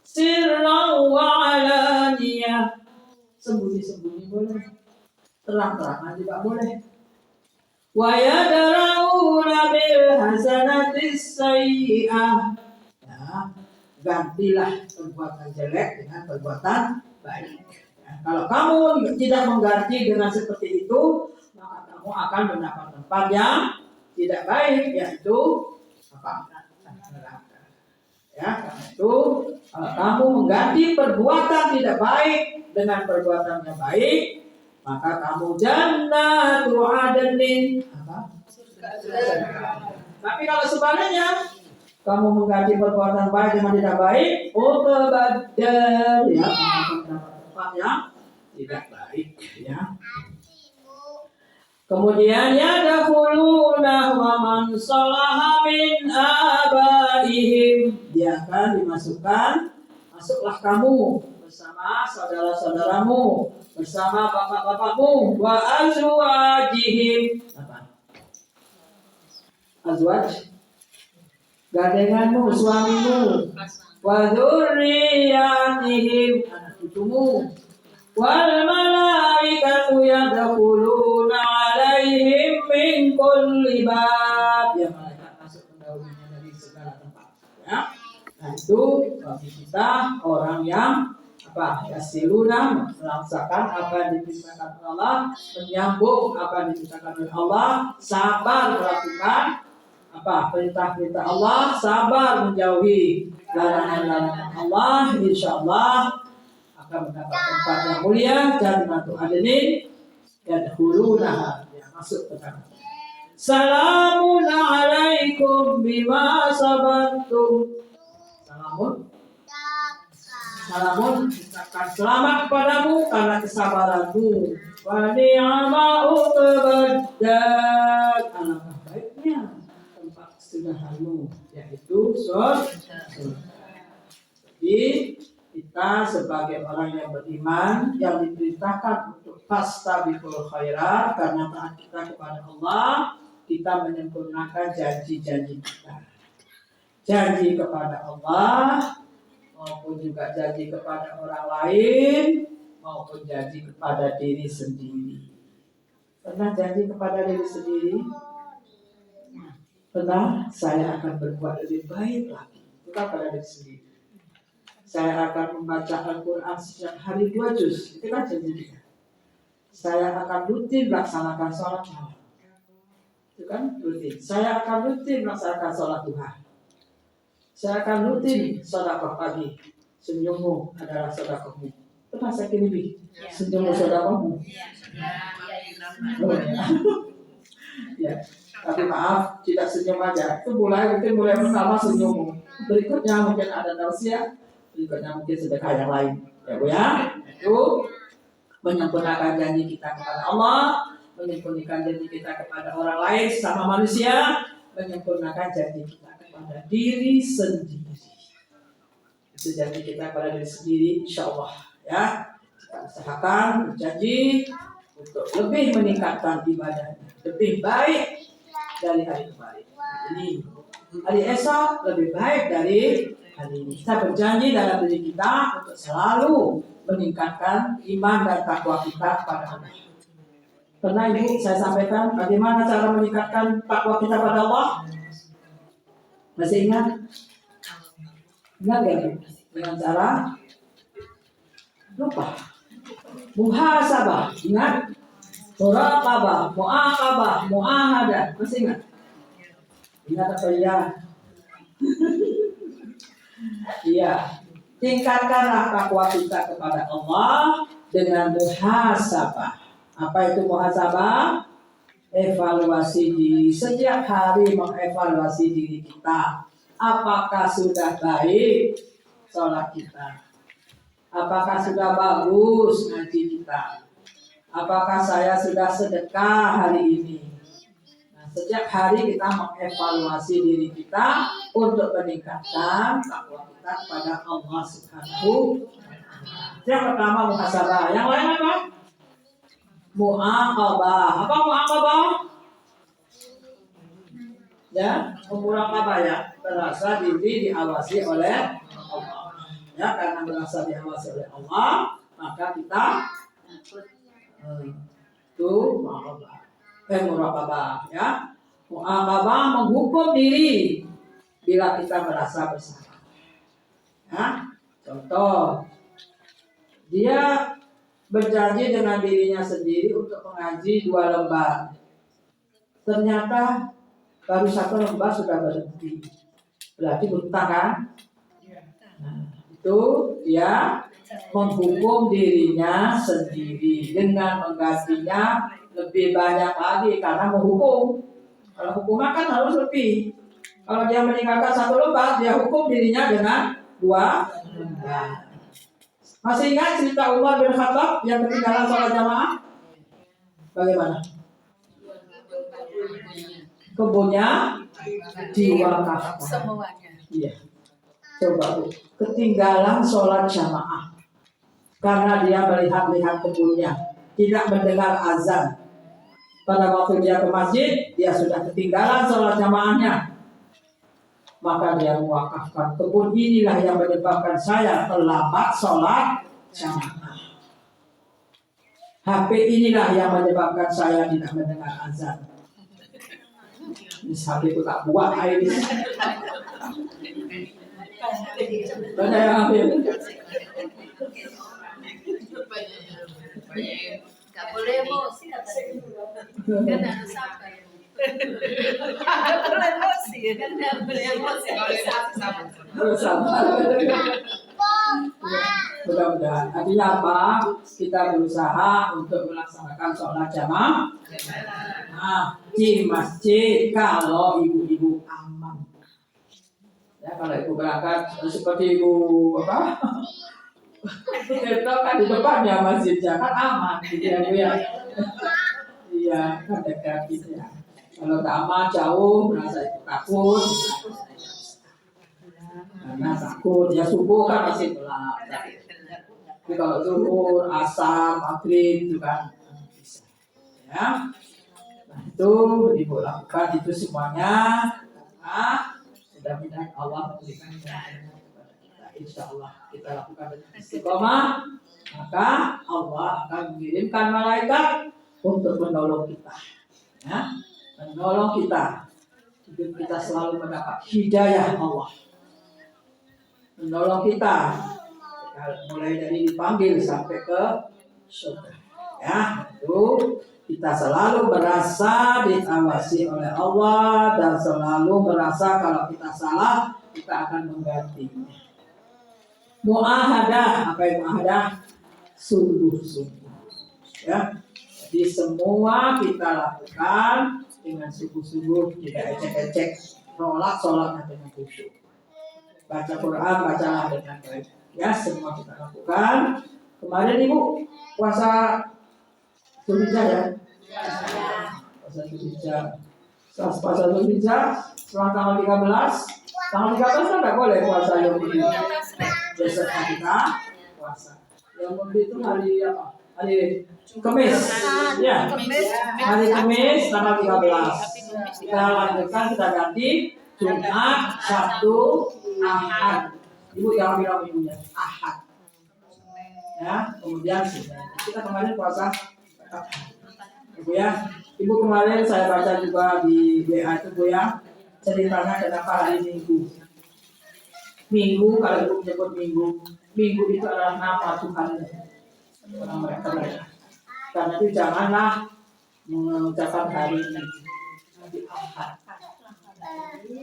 Sirran wa alaniyah, sembunyi-sembunyi boleh, terang-terangan juga boleh. Wa yadra'una bil hasanatis sayyi'ah, ya, gantilah perbuatan jelek dengan perbuatan baik. Ya, kalau kamu tidak mengganti dengan seperti itu, maka kamu akan mendapat tempat yang tidak baik, yaitu neraka. Ya, karena itu kalau kamu mengganti perbuatan tidak baik dengan perbuatan yang baik, maka kamu jannatu adnin. Tapi kalau sebaliknya, kamu mengganti perbuatan baik dengan tidak baik, badal, ya, akan mendapat tempat yang tidak baik, ya. Kemudian yadkhuluna wa man salaha min abaihim, dia akan dimasukkan, masuklah kamu bersama saudara-saudaramu, bersama bapak-bapakmu, wa azwajihim, apa? Azwaj, gandenganmu, suamimu, wa dzurriyyatihim, anak cucumu, wal malaikatu yadkhuluna alaihim min kulli bab, ya, malaikat masuk mendahulunya dari segala tempat, ya. Nah itu bagi kita orang yang yasiluna, melaksanakan apa yang diperintahkan Allah, menyambung apa yang diperintahkan oleh Allah, sabar melakukan perintah-perintah Allah, sabar menjauhi larangan-larangan Allah, insyaallah akan mendapat tempat yang mulia, jannatu adnin yadkhulunaha, ya, masuk ke dalam. Salamun alaikum bima sabartum. Salamun, ucapkan selamat kepadamu karena kesabaranmu. Wa ni'ma uqbaddak, alangkah baiknya tempat kesudahanmu, yaitu surga. Jadi kita sebagai orang yang beriman yang diperintahkan untuk fastabiqul khairat, karena taat kita kepada Allah, kita menyempurnakan janji-janji kita. Janji kepada Allah maupun juga janji kepada orang lain maupun janji kepada diri sendiri. Pernah janji kepada diri sendiri? Pernah, saya akan berbuat lebih baik lagi. Bukan pada diri sendiri. Saya akan membaca Al-Quran setiap hari 2 juz. Itu kan janji kita. Saya akan rutin melaksanakan sholat malam. Itu kan rutin. Saya akan rutin melaksanakan sholat duha. Saya akan rutin sedekah pagi. Senyummu adalah sedekahmu. Pernah saya kirim senyummu sedekahmu. Ya. Tapi maaf, tidak senyum aja. Itu mulai pertama senyummu. Berikutnya mungkin ada tausiah. Berikutnya mungkin sedekah yang lain. Ya Bu ya. Itu menyempurnakan janji kita kepada Allah, menyempurnakan janji kita kepada orang lain sama manusia, menyempurnakan janji kita kepada diri sendiri. Itu janji kita kepada diri sendiri, insya Allah ya. Kita usahakan berjanji untuk lebih meningkatkan ibadahnya, lebih baik dari hari kemarin. Ini hari esok lebih baik dari hari ini. Kita berjanji dalam diri kita untuk selalu meningkatkan iman dan takwa kita kepada Allah. Pernah Ibu saya sampaikan bagaimana cara meningkatkan takwa kita pada Allah? Masih ingat? Ingat ya Bu? Dengan cara lupa. Muhasabah, ingat? Muraqabah, muaqabah, muahadah, masih ingat? Ingat apa ya? Iya. Tingkatkanlah takwa kita kepada Allah dengan muhasabah. Apa itu muhasabah? Evaluasi diri. Setiap hari mengevaluasi diri kita. Apakah sudah baik sholat kita? Apakah sudah bagus ngaji kita? Apakah saya sudah sedekah hari ini? Nah, setiap hari kita mengevaluasi diri kita untuk meningkatkan takwa kita kepada Allah Subhanahu. Yang pertama muhasabah. Yang lain apa? Muaqabah. Apa muaqabah? Ya, muraqabah ya. Merasa diri diawasi oleh Allah. Ya, karena merasa diawasi oleh Allah, maka kita itu muraqabah ya. Muaqabah menghukum diri bila kita merasa bersalah. Ya, contoh dia berjanji dengan dirinya sendiri untuk mengaji 2 lembar. Ternyata baru 1 lembar sudah berhenti. Berarti berhutang kan? Nah, itu dia menghukum dirinya sendiri dengan menggantinya lebih banyak lagi karena menghukum. Kalau hukuman kan harus lebih. Kalau dia meninggalkan 1 lembar, dia hukum dirinya dengan 2 lembar. Masih ingat cerita Umar bin Khattab yang ketinggalan sholat jamaah? Bagaimana? Kebunnya diwakafkan. Semuanya. Iya. Coba Bu, ketinggalan sholat jamaah karena dia melihat-lihat kebunnya, tidak mendengar azan. Pada waktu dia ke masjid, dia sudah ketinggalan sholat jamaahnya. Maka dia mewakafkan kebun inilah yang menyebabkan saya terlambat sholat jamaah. HP inilah yang menyebabkan saya tidak mendengar azan. Ini HP itu tak buat air ini. Banyak yang ambil. Gak boleh emosi kan harus sabar. Harus sabar. Mudah-mudahan. Artinya apa? Kita berusaha untuk melaksanakan sholat jamaah. Nah, di masjid kalau ibu-ibu aman. Ya, kalau ibu berangkat seperti ibu apa? Kita kan di depannya masjidnya kan aman, gitu ya Bu ya. Iya, kan dekat gitu ya. Kalau tak aman jauh, merasa itu takut. Karena takut ya subuh kan masih gelap. Tapi kalau zuhur, asar, maghrib itu kan bisa. Ya, nah itu ibu lakukan itu semuanya. Nah, mudah-mudahan Allah memberikan kepada kita. insya Allah kita lakukan dengan istiqomah, maka Allah akan mengirimkan malaikat untuk menolong kita, ya, menolong kita. Hidup kita selalu mendapat hidayah Allah, menolong kita, mulai dari dipanggil sampai ke surga. Ya, itu kita selalu merasa diawasi oleh Allah dan selalu merasa kalau kita salah kita akan menggantinya. Muahadah, apa itu muahadah? Sungguh-sungguh. Ya, jadi semua kita lakukan dengan sungguh-sungguh, tidak ecek-ecek. Sholat dengan khusyuk. Baca Quran, bacalah dengan baik. Ya, semua kita lakukan. Kemarin Ibu puasa Zulhijjah ya? Puasa Zulhijjah. Puasa Zulhijjah setelah tanggal 13. Tanggal 13 kan nggak boleh puasa yang ini. Besok kita puasa. Yang itu hari apa? Hari Kamis. Ya. Hari Kamis tanggal 13. Kita lanjutkan, kita ganti Jumat, Sabtu, Ahad. Ibu jangan bilang ibunya Ahad. Ya, kemudian kita kemarin puasa Ibu ya. Ibu kemarin saya baca juga di WA itu Bu ya, ceritanya kenapa hari Minggu. Minggu, kalau Ibu menyebut Minggu itu adalah nama Tuhan orang mereka. Karena itu janganlah mengucapkan hari Minggu.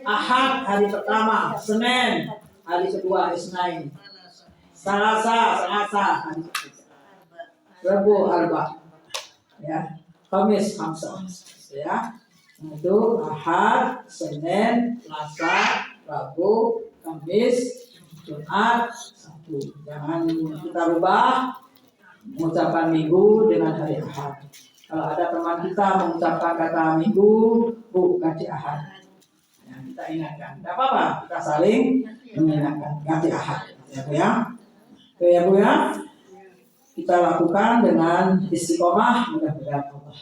Ahad hari pertama, Senin hari kedua, Isnain. Selasa hari ketiga. Rabu Arba. Ya. Kamis Hamsa. Ya. Itu Ahad, Senin, Selasa, Rabu, Kamis, Jumat, Sabtu. Jangan kita rubah mengucapkan Minggu dengan hari Ahad. Kalau ada teman kita mengucapkan kata Minggu, Bu, ganti Ahad. Ya, kita ingatkan. Tidak apa-apa, kita saling mengingatkan. Ganti Ahad. Ya, Bu ya. Oke ya Bu ya. Kita lakukan dengan istiqomah, mudah-mudahan Allah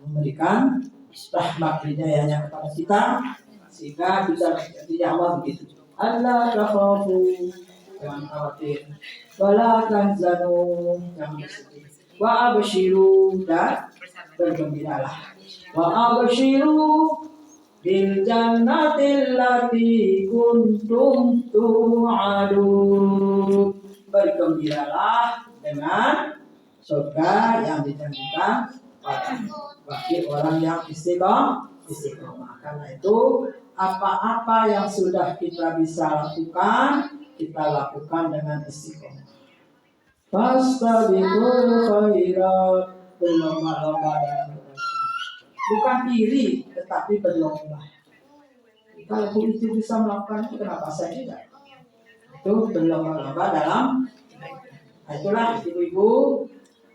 memberikan rahmat hidayahnya kepada kita sehingga bisa menjadi Allah begitu. Allah takhafu, jangan khawatir, wala tahzanu, jangan bersedih, wa abshiru, dan bergembiralah, wa abshiru bil jannatil lati kuntum tu'adun, bergembiralah dengan surga yang dijanjikan bagi orang yang istiqomah. Karena itu apa-apa yang sudah kita bisa lakukan, kita lakukan dengan istiqomah. Fastabiqul khairat, berlomba-lomba dalam kebaikan. Bukan iri, tetapi berlomba. Kalau itu bisa melakukan itu, kenapa saya tidak? Itu berlomba-lomba dalam. Nah, itulah ibu-ibu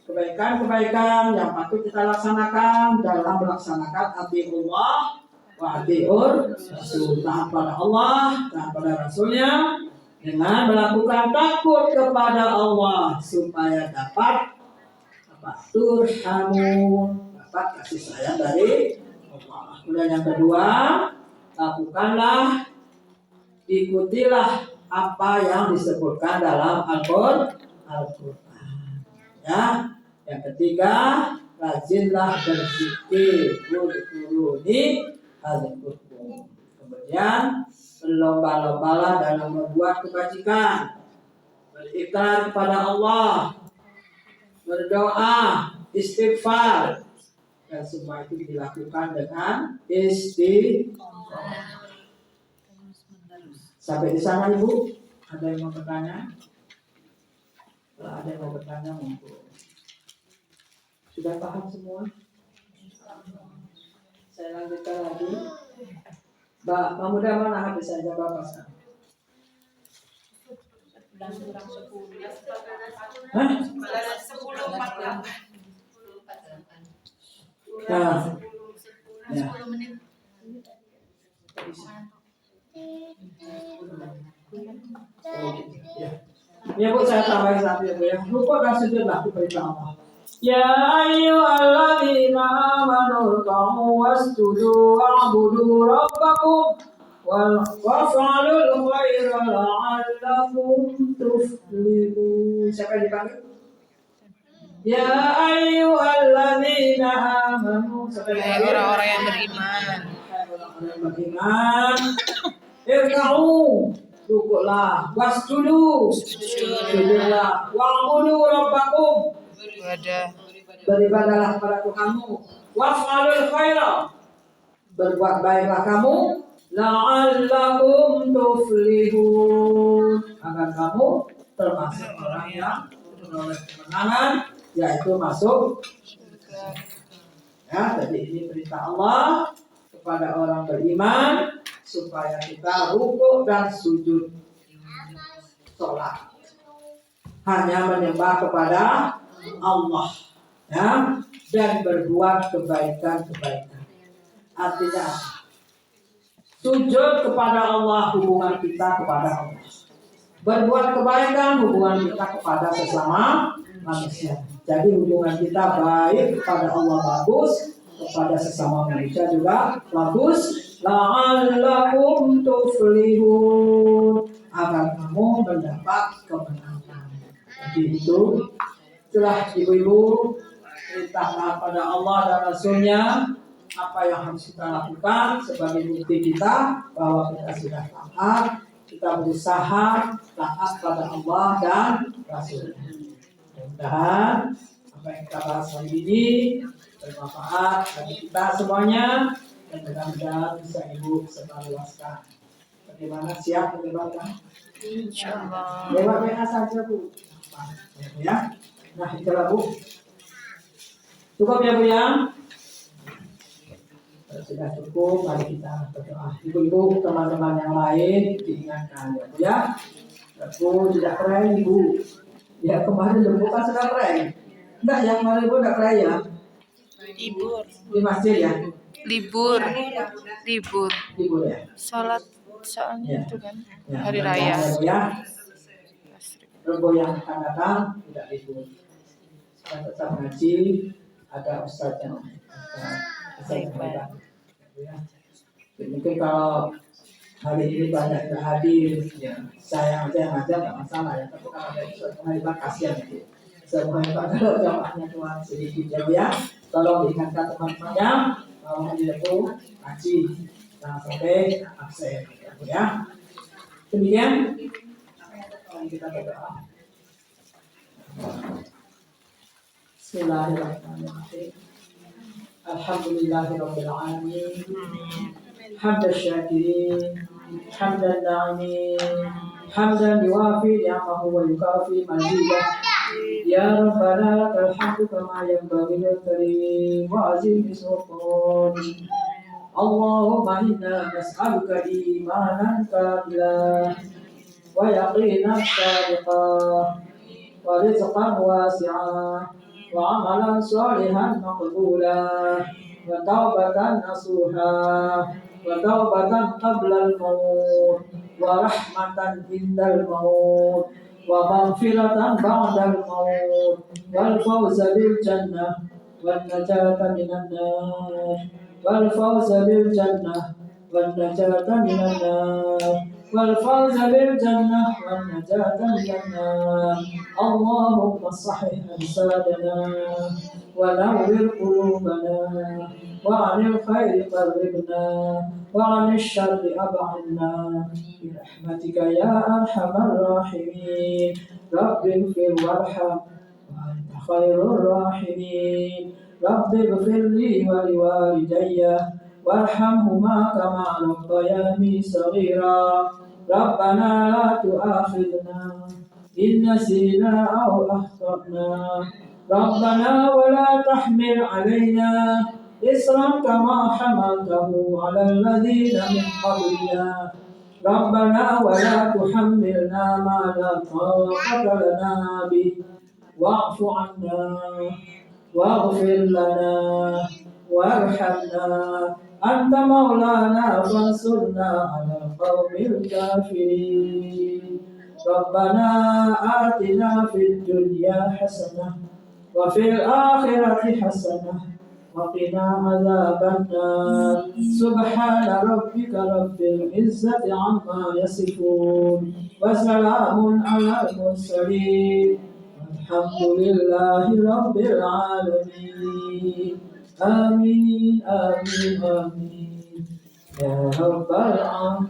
kebaikan-kebaikan yang patut kita laksanakan dalam melaksanakan atiullah wa atiur Rasul, taat pada Allah, taat pada Rasulnya, dengan melakukan takut kepada Allah supaya dapat turhamu, dapat kasih sayang dari Allah. Kemudian yang kedua, lakukanlah, ikutilah apa yang disebutkan dalam Al-Quran. Ya, yang ketiga, rajinlah berzikir, kuruni al-Qur'an. Kemudian berlomba-lombalah dalam membuat kebajikan, berikrar kepada Allah, berdoa, istighfar, dan semua itu dilakukan dengan istiqomah. Sampai di sana Ibu, ada yang mau bertanya? Kalau ada yang mau bertanya, monggo. Sudah paham semua? Saya lanjutkan lagi. Mbak, mudah mana habis saja Bapak sekarang? Hah? 10.48. Nah, ya. Ya Bu, saya tambahin satu ya Bu ya. Lupa dan sujudlah kepada Allah. Ya ayyuhalladzina amanu ruk'u wasjudu wa'budu rabbakum waf'alul khaira la'allakum tuflihun. Siapa yang dipanggil? Ya ayyuhalladzina amanu. Orang-orang yang beriman. Orang-orang yang beriman. Irka'u, rukuklah. Wasjudu, sujudlah. Wa'budu rabbakum, beribadahlah kepada Tuhanmu. Waf'alul khaira, berbuat baiklah kamu. La'allakum tuflihun, agar kamu termasuk orang yang memperoleh kemenangan, yaitu masuk ya. Jadi ini perintah Allah kepada orang beriman supaya kita rukuk dan sujud sholat, hanya menyembah kepada Allah ya, dan berbuat kebaikan-kebaikan. Artinya sujud kepada Allah, hubungan kita kepada Allah. Berbuat kebaikan, hubungan kita kepada sesama manusia. Jadi hubungan kita baik kepada Allah bagus, kepada sesama manusia juga bagus. La'allakum tuflihun, agar kamu mendapat kemenangan. Jadi itulah ibu-ibu, perintah pada Allah dan Rasulnya. Apa yang harus kita lakukan sebagai bukti kita bahwa kita sudah taat, kita berusaha taat pada Allah dan Rasulnya. Mudah-mudahan apa yang kita bahas hari ini bermanfaat bagi kita semuanya, dan mudah-mudahan bisa ibu sebarluaskan. Bagaimana, siap menyebarkan? Insyaallah. Lewat WA saja bu. Ya, nah itulah bu. Cukup ya bu ya. Sudah cukup, mari kita berdoa. Ibu-ibu, teman-teman yang lain diingatkan ya bu ya. Aku tidak keren ibu. Ya kemarin ibu kan sudah keren. Enggak, yang kemarin ibu tidak keren ya. Libur. Di masjid ya. Libur ya. Sholat soalnya itu kan Ya, hari raya. Ya. Rebo yang akan datang tidak libur. Kita tetap ngaji. Ada ustaz yang baik. Ya. Mungkin kalau hari ini banyak yang hadir, ya saya aja yang ngajar nggak masalah ya. Tapi kalau ada ustaz yang kasihan gitu. Sebenarnya kalau jamaahnya cuma sedikit ya. Tolong diingatkan teman-temannya bahwa hadir itu ngaji, jangan sampai absen ya. Demikian kita berdoa. Bismillahirrahmanirrahim. Alhamdulillahirabbil alamin. Hamdan syakirin, hamdan na'imin, hamdan yuwafi ni'amahu wa yukafi mazidah. Ya Rabbana lakal hamdu kama yanbaghi lil karim wa azim sultani. Allahumma inna nas'aluka imanan kamilan wa yaqinan sadiqan wa rizqan wasi'an wa amalan salihan maqbulan wa taubatan nasuha wa taubatan qabla al-maut wa rahmatan indal maut wa maghfiratan ba'dal maut wal fawza bil jannah wan najata minan nar wal fawza bil jannah wan najata minan nar wal fawza bil jannah wan najata minan nar. Allahumma sahih ajsadana wa nawwir qulubana wa 'anil khairi qarribna wa 'anil syarri ab'idna bi rahmatika ya arhamar rahimin. Rabbi ighfir warham wa anta khairur rahimin. Rabbi ighfir li wa liwalidayya warhamhuma kama rabbayani saghira. Rabbana la tu'akhidna in nasina aw akhtana. Rabbana wa la tahmil 'alaina isran kama hamaltahu 'alal ladzina min qablina. Rabbana wa la tuhammilna ma la taqata lana bih wa'fu 'anna waghfir lana warhamna anta maulana fansurna 'alal qaumil kafirin. Rabbana atina fid dunya hasanah wa fil akhirati hasanah وقنا عذاب النار سبحان ربك رب العزة عما يصفون وسلام على المرسلين الحمد لله رب العالمين آمين آمين آمين يا رب العالمين.